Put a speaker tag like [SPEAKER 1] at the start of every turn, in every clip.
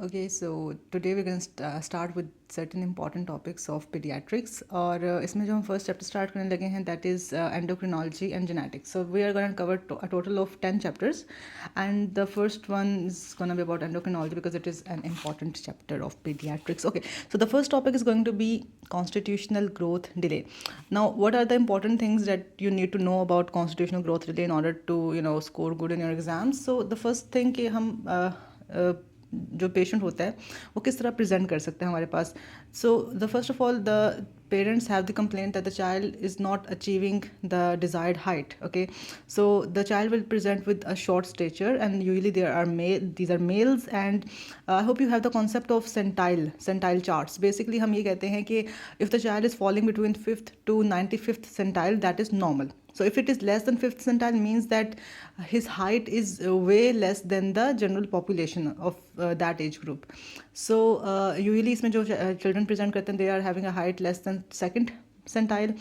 [SPEAKER 1] Okay, so today we're going to start with certain important topics of pediatrics और इसमें जो हम first chapter start करने लगे हैं that is endocrinology and genetics. So we are going to cover a total of 10 chapters and the first one is going to be about endocrinology because it is an important chapter of pediatrics. Okay, so the first topic is going to be constitutional growth delay. Now, what are the important things that you need to know about constitutional growth delay in order to score good in your exams? So the first thing कि हम जो patient होता है वो किस तरह present कर सकते हैं हमारे पास. So the first of all the parents have the complaint that the child is not achieving the desired height. Okay, so the child will present with a short stature and usually these are males and I hope you have the concept of centile charts. Basically हम ये कहते हैं कि if the child is falling between 5th to 95th centile, that is normal. So if it is less than 5th centile means that his height is way less than the general population of that age group. So usually इसमें जो children present करते हैं they are having a height less than second centile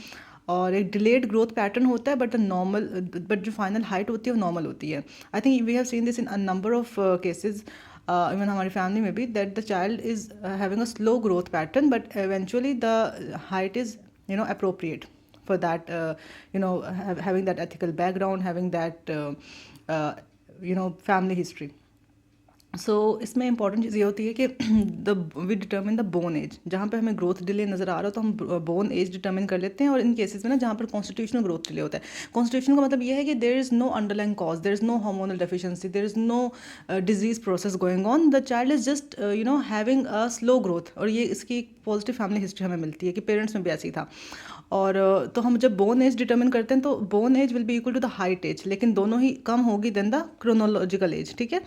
[SPEAKER 1] और एक delayed growth pattern होता है but जो final height होती है वो नॉर्मल होती है. I think we have seen this in a number of cases even हमारी फैमिली में भी that the child is having a slow growth pattern but eventually the height is appropriate for that, having that ethical background, having that family history. So इसमें important चीज़ ये होती है कि we determine the bone age. जहाँ पे हमें growth delay नज़र आ रहा हो तो हम बोन एज डिटर्मिन कर लेते हैं. और इन केसेस में ना जहाँ पर कॉन्स्टिट्यूशनल ग्रोथ डिले होता है, कॉन्स्टिट्यूशन का मतलब ये है कि there is no underline cause, there is no hormonal deficiency, there is no disease process going on, the child is just having a slow growth. और ये इसकी एक पॉजिटिव फैमिली हिस्ट्री हमें मिलती है कि पेरेंट्स में भी ऐसी था. और तो हम जब बोन एज डिटर्मिन करते हैं तो bone age will be equal to the height age, लेकिन दोनों ही कम होगी देन द क्रोनोलॉजिकल एज. ठीक है,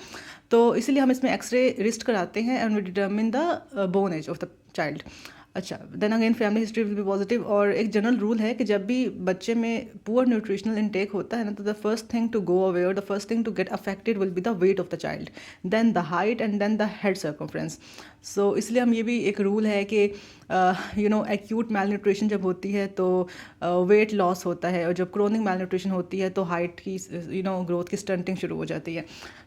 [SPEAKER 1] तो इसीलिए हम इसमें एक्सरे रिस्ट कराते हैं and we determine the bone age of the child. अच्छा, then again family history will be positive. और एक जनरल रूल है कि जब भी बच्चे में पुअर न्यूट्रिशनल इनटेक होता है ना तो the first thing to go away or the first thing to get affected will be the weight of the child, then the height and then the head circumference. So इसलिए हम ये भी एक rule है कि एक्यूट मैल nutrition जब होती है तो वेट लॉस होता है और जब क्रोनिक मैल न्यूट्रिशन होती है तो हाइट की ग्रोथ की स्टंटिंग शुरू हो जाती है.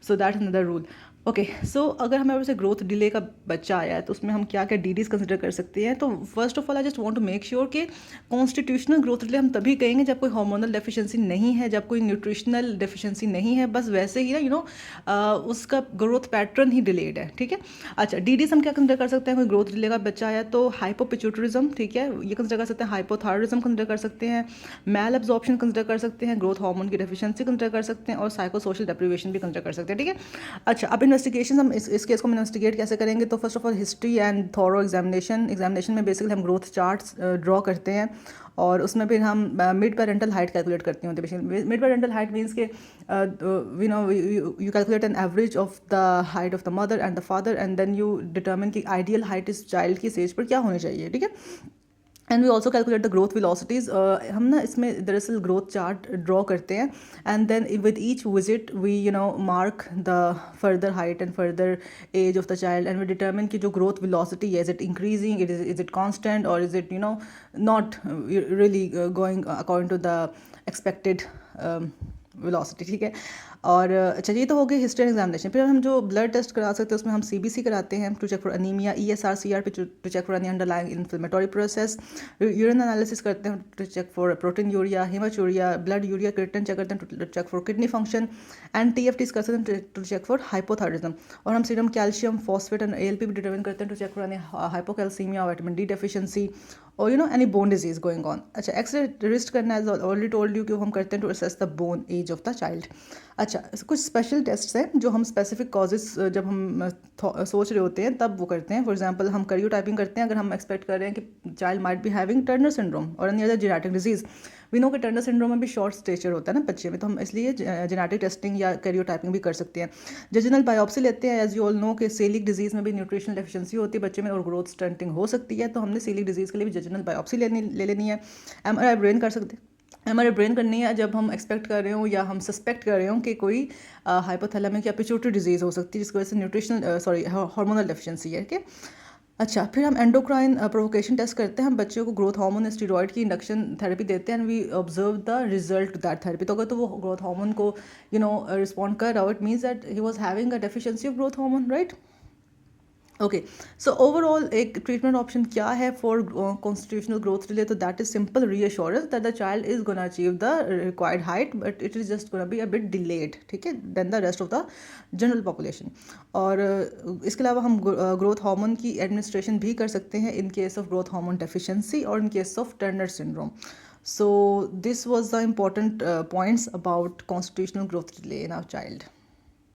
[SPEAKER 1] So that is another rule. Okay, so अगर हमारे पास ग्रोथ डिले का बच्चा आया है तो उसमें हम क्या क्या डीडीज कंसिडर कर सकते हैं. तो first of all I just want to make sure कि कॉन्स्टिट्यूशनल ग्रोथ डिले हम तभी कहेंगे जब कोई हार्मोनल डेफिशिएंसी नहीं है, जब कोई न्यूट्रिशनल डेफिशिएंसी नहीं है, बस वैसे ही ना उसका ग्रोथ पैटर्न ही डिलेड है. ठीक है, अच्छा डीडीज हम क्या कंसिडर कर सकते हैं. कोई ग्रोथ डिले का बच्चा आया तो हाइपोपिट्यूटरिज्म, ठीक है, ये कंसिडर कर सकते हैं. हाइपोथायरॉइडिज्म कंसिडर कर सकते हैं. मैल एब्जॉर्प्शन कंसिडर कर सकते हैं. ग्रोथ हार्मोन की डेफिशिएंसी कंसिडर कर सकते हैं और साइको सोशल डेप्रिवेशन भी कंसिडर कर सकते हैं. ठीक है, अच्छा अब इन्वेस्टिगेशन हम इस केस को इन्वेस्टिगेट कैसे करेंगे. तो first of all history and thorough examination में बेसिकली हम ग्रोथ चार्ट्स ड्रॉ करते हैं और उसमें फिर हम मिड पेरेंटल हाइट कैलकुलेट करते होते हैं. मिड पेरेंटल हाइट मीन्स के you calculate an average of the height of the mother and the father and then you determine की आइडियल हाइट इस चाइल्ड की स्टेज पर क्या होनी चाहिए. ठीक है, and we also calculate the growth velocities. हम ना इसमें दरअसल ग्रोथ चार्ट ड्रॉ करते हैं and then with each visit we mark the further height and further age of the child and we determine की जो ग्रोथ वेलोसिटी है, is it increasing, is it constant or is it not really going according to the expected velocity. ठीक है, और अच्छा ये तो हो गई हिस्ट्री एग्जामिनेशन. फिर हम जो ब्लड टेस्ट करा सकते हैं उसमें हम सीबीसी कराते हैं to check for anaemia, ESR CR to check for any underlying inflammatory process, urine analysis करते हैं to check for proteinuria, haematuria, blood urea, creatinine check करते हैं to check for kidney function and TFTs करते हैं to check for hypothyroidism. और हम serum calcium, phosphate and ALP भी determine करते हैं to check for any hypocalcaemia, vitamin D deficiency or any bone disease going on. अच्छा x ray wrist करना है ऑलरेडी टोल्ड यू कि हम करते हैं to assess the bone age of the child. अच्छा कुछ स्पेशल टेस्ट हैं जो हम स्पेसिफिक कॉजेस जब हम सोच रहे होते हैं तब वो करते हैं. फॉर एग्जांपल हम करियोटाइपिंग करते हैं अगर हम एक्सपेक्ट कर रहे हैं कि child might be having Turner syndrome or any other genetic disease. We know कि टर्नर सिंड्रोम में भी शॉर्ट स्टेचर होता है ना बच्चे में, तो हम इसलिए जेनेटिक टेस्टिंग या करियोटाइपिंग भी कर सकते हैं. जजनल बायोप्सी लेते हैं. एज यू ऑल नो कि सेलिक डिजीज़ में भी न्यूट्रिशनल डेफिशिएंसी होती है बच्चे में और ग्रोथ स्टंटिंग हो सकती है, तो हमने सेलिक डिजीज़ के लिए भी जजनल बायोप्सी ले लेनी है. एमआरआई ब्रेन कर सकते हैं. हमारे ब्रेन करनी है जब हम एक्सपेक्ट कर रहे हो या हम सस्पेक्ट कर रहे हो कि कोई हाइपोथैलेमिक या पिट्यूटरी डिजीज़ हो सकती है जिसकी वजह से न्यूट्रिशनल हार्मोनल डेफिशिएंसी है. ठीक है, अच्छा फिर हम एंडोक्राइन प्रोवोकेशन टेस्ट करते हैं. हम बच्चों को ग्रोथ हार्मोन स्टीरॉयड की इंडक्शन थेरेपी देते हैं and we observe the result that therapy. तो अगर तो वो ग्रोथ हार्मोन को रिस्पॉन्ड कर रहा हो, it means that he was having a deficiency of growth hormone, right. Okay, so overall एक ट्रीटमेंट ऑप्शन क्या है फॉर कॉन्स्टिट्यूशनल ग्रोथ डिले? तो that is simple reassurance that the child is gonna achieve the required height, but it is just gonna be a bit delayed, ठीक है, then the rest of the general population. और इसके अलावा हम growth hormone की administration भी कर सकते हैं in case of growth hormone deficiency और in case of Turner syndrome. So this was the important points about constitutional growth delay in our child.